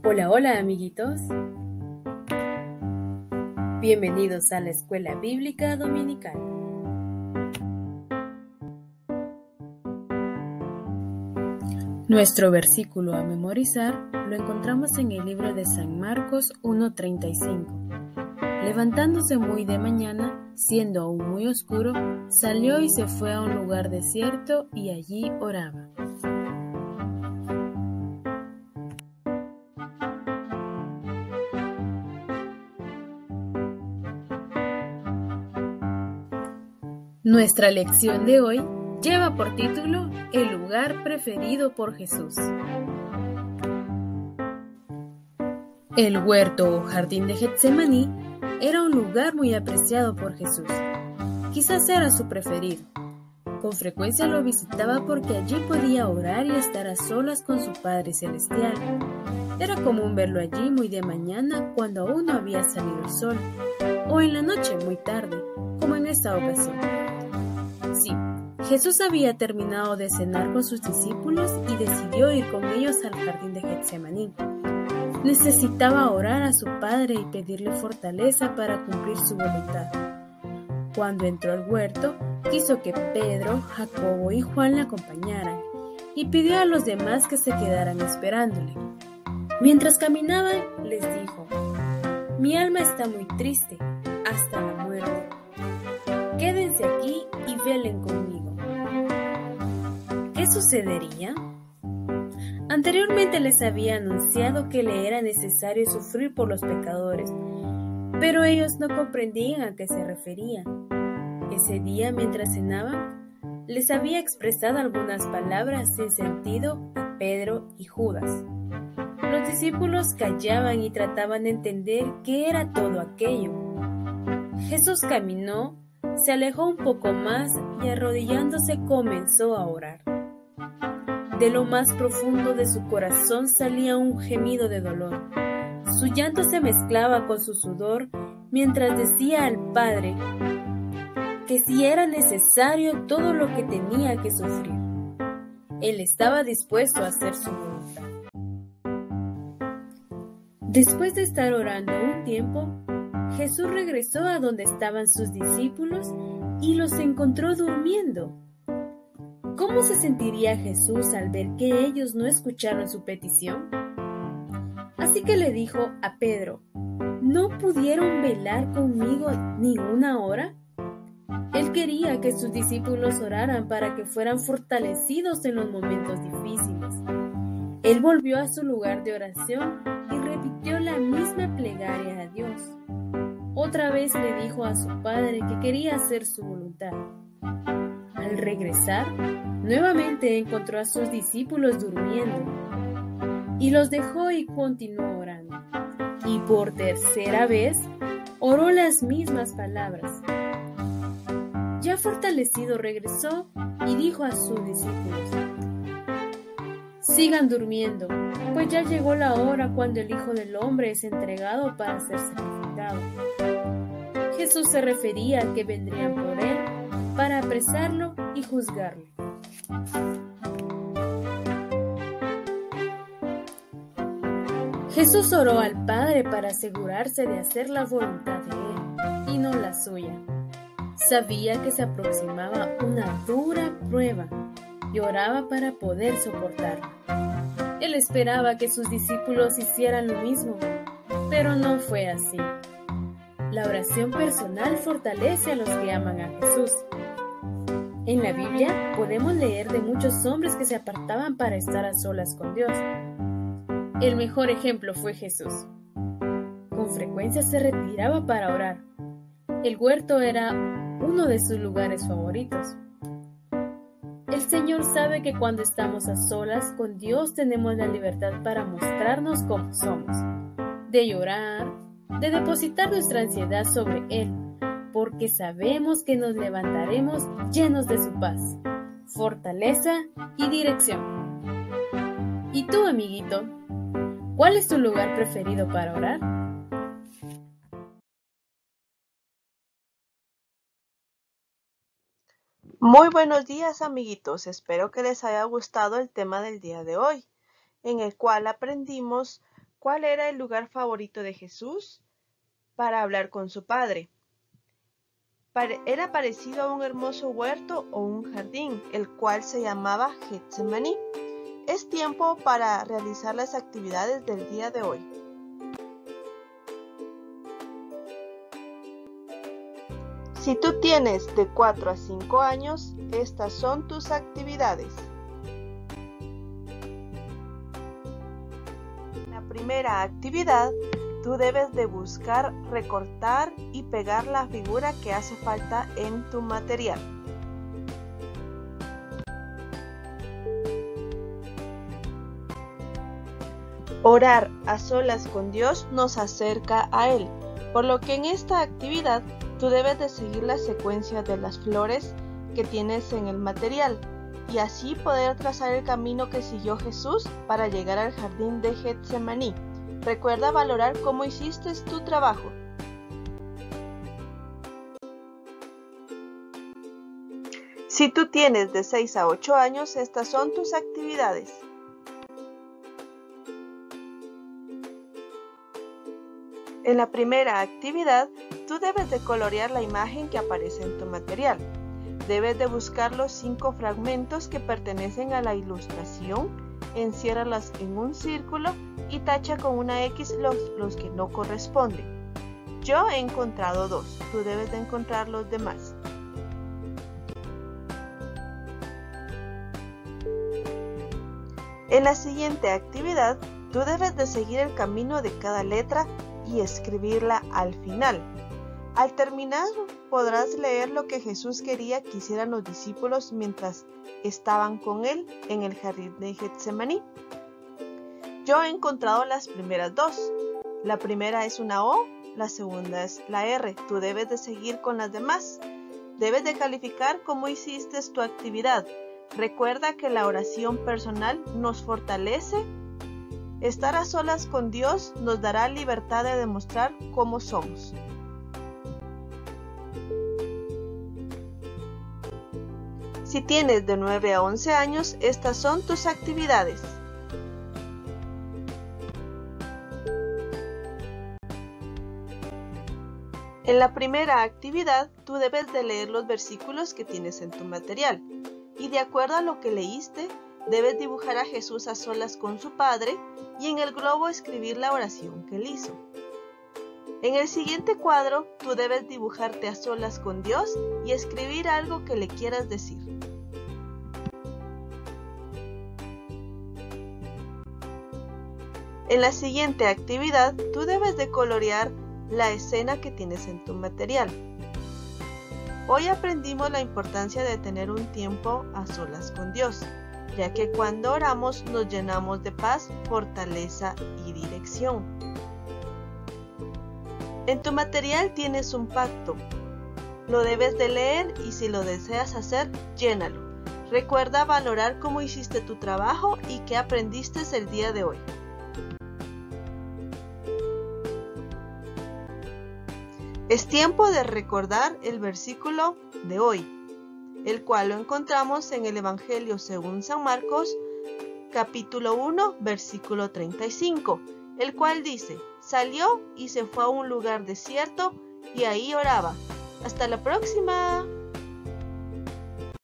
Hola, hola amiguitos. Bienvenidos a la Escuela Bíblica Dominical. Nuestro versículo a memorizar lo encontramos en el libro de San Marcos 1:35. Levantándose muy de mañana, siendo aún muy oscuro, salió y se fue a un lugar desierto y allí oraba. Nuestra lección de hoy lleva por título El lugar preferido por Jesús. El huerto o jardín de Getsemaní era un lugar muy apreciado por Jesús. Quizás era su preferido. Con frecuencia lo visitaba porque allí podía orar y estar a solas con su Padre Celestial. Era común verlo allí muy de mañana cuando aún no había salido el sol, o en la noche muy tarde, como en esta ocasión. Sí, Jesús había terminado de cenar con sus discípulos y decidió ir con ellos al jardín de Getsemaní. Necesitaba orar a su Padre y pedirle fortaleza para cumplir su voluntad. Cuando entró al huerto, quiso que Pedro, Jacobo y Juan le acompañaran y pidió a los demás que se quedaran esperándole. Mientras caminaban, les dijo: «Mi alma está muy triste, hasta la muerte. Quédense aquí y velen conmigo». ¿Qué sucedería? Anteriormente les había anunciado que le era necesario sufrir por los pecadores, pero ellos no comprendían a qué se refería. Ese día, mientras cenaban, les había expresado algunas palabras sin sentido a Pedro y Judas. Los discípulos callaban y trataban de entender qué era todo aquello. Jesús caminó, se alejó un poco más y arrodillándose comenzó a orar. De lo más profundo de su corazón salía un gemido de dolor. Su llanto se mezclaba con su sudor mientras decía al Padre que si era necesario todo lo que tenía que sufrir, Él estaba dispuesto a hacer su voluntad. Después de estar orando un tiempo, Jesús regresó a donde estaban sus discípulos y los encontró durmiendo. ¿Cómo se sentiría Jesús al ver que ellos no escucharon su petición? Así que le dijo a Pedro: ¿no pudieron velar conmigo ni una hora? Él quería que sus discípulos oraran para que fueran fortalecidos en los momentos difíciles. Él volvió a su lugar de oración y repitió la misma plegaria a Dios. Otra vez le dijo a su Padre que quería hacer su voluntad. Al regresar, nuevamente encontró a sus discípulos durmiendo y los dejó y continuó orando. Y por tercera vez, oró las mismas palabras. Ya fortalecido regresó y dijo a sus discípulos: «Sigan durmiendo, pues ya llegó la hora cuando el Hijo del Hombre es entregado para ser sacrificado». Jesús se refería a que vendrían por él para apresarlo y juzgarlo. Jesús oró al Padre para asegurarse de hacer la voluntad de Él y no la suya. Sabía que se aproximaba una dura prueba y oraba para poder soportarla. Él esperaba que sus discípulos hicieran lo mismo, pero no fue así. La oración personal fortalece a los que aman a Jesús. En la Biblia podemos leer de muchos hombres que se apartaban para estar a solas con Dios. El mejor ejemplo fue Jesús. Con frecuencia se retiraba para orar. El huerto era uno de sus lugares favoritos. El Señor sabe que cuando estamos a solas con Dios tenemos la libertad para mostrarnos como somos, de llorar, de depositar nuestra ansiedad sobre Él, porque sabemos que nos levantaremos llenos de su paz, fortaleza y dirección. ¿Y tú, amiguito? ¿Cuál es tu lugar preferido para orar? Muy buenos días, amiguitos. Espero que les haya gustado el tema del día de hoy, en el cual aprendimos ¿Cuál era el lugar favorito de Jesús para hablar con su Padre? Era parecido a un hermoso huerto o un jardín, el cual se llamaba Getsemaní. Es tiempo para realizar las actividades del día de hoy. Si tú tienes de 4 a 5 años, estas son tus actividades. La primera actividad, tú debes de buscar, recortar y pegar la figura que hace falta en tu material. Orar a solas con Dios nos acerca a Él, por lo que en esta actividad tú debes de seguir la secuencia de las flores que tienes en el material y así poder trazar el camino que siguió Jesús para llegar al jardín de Getsemaní. Recuerda valorar cómo hiciste tu trabajo. Si tú tienes de 6 a 8 años, estas son tus actividades. En la primera actividad, tú debes de colorear la imagen que aparece en tu material. Debes de buscar los 5 fragmentos que pertenecen a la ilustración, enciérralas en un círculo y tacha con una X los que no corresponden. Yo he encontrado 2, tú debes de encontrar los demás. En la siguiente actividad, tú debes de seguir el camino de cada letra y escribirla al final. Al terminar, podrás leer lo que Jesús quería que hicieran los discípulos mientras estaban con Él en el jardín de Getsemaní. Yo he encontrado las primeras 2. La primera es una O, la segunda es la R. Tú debes de seguir con las demás. Debes de calificar cómo hiciste tu actividad. Recuerda que la oración personal nos fortalece. Estar a solas con Dios nos dará libertad de demostrar cómo somos. Si tienes de 9 a 11 años, estas son tus actividades. En la primera actividad, tú debes de leer los versículos que tienes en tu material y de acuerdo a lo que leíste, debes dibujar a Jesús a solas con su Padre y en el globo escribir la oración que él hizo. En el siguiente cuadro, tú debes dibujarte a solas con Dios y escribir algo que le quieras decir. En la siguiente actividad, tú debes de colorear la escena que tienes en tu material. Hoy aprendimos la importancia de tener un tiempo a solas con Dios, ya que cuando oramos nos llenamos de paz, fortaleza y dirección. En tu material tienes un pacto. Lo debes de leer y si lo deseas hacer, llénalo. Recuerda valorar cómo hiciste tu trabajo y qué aprendiste el día de hoy. Es tiempo de recordar el versículo de hoy, el cual lo encontramos en el Evangelio según San Marcos, capítulo 1, versículo 35, el cual dice: salió y se fue a un lugar desierto y ahí oraba. ¡Hasta la próxima!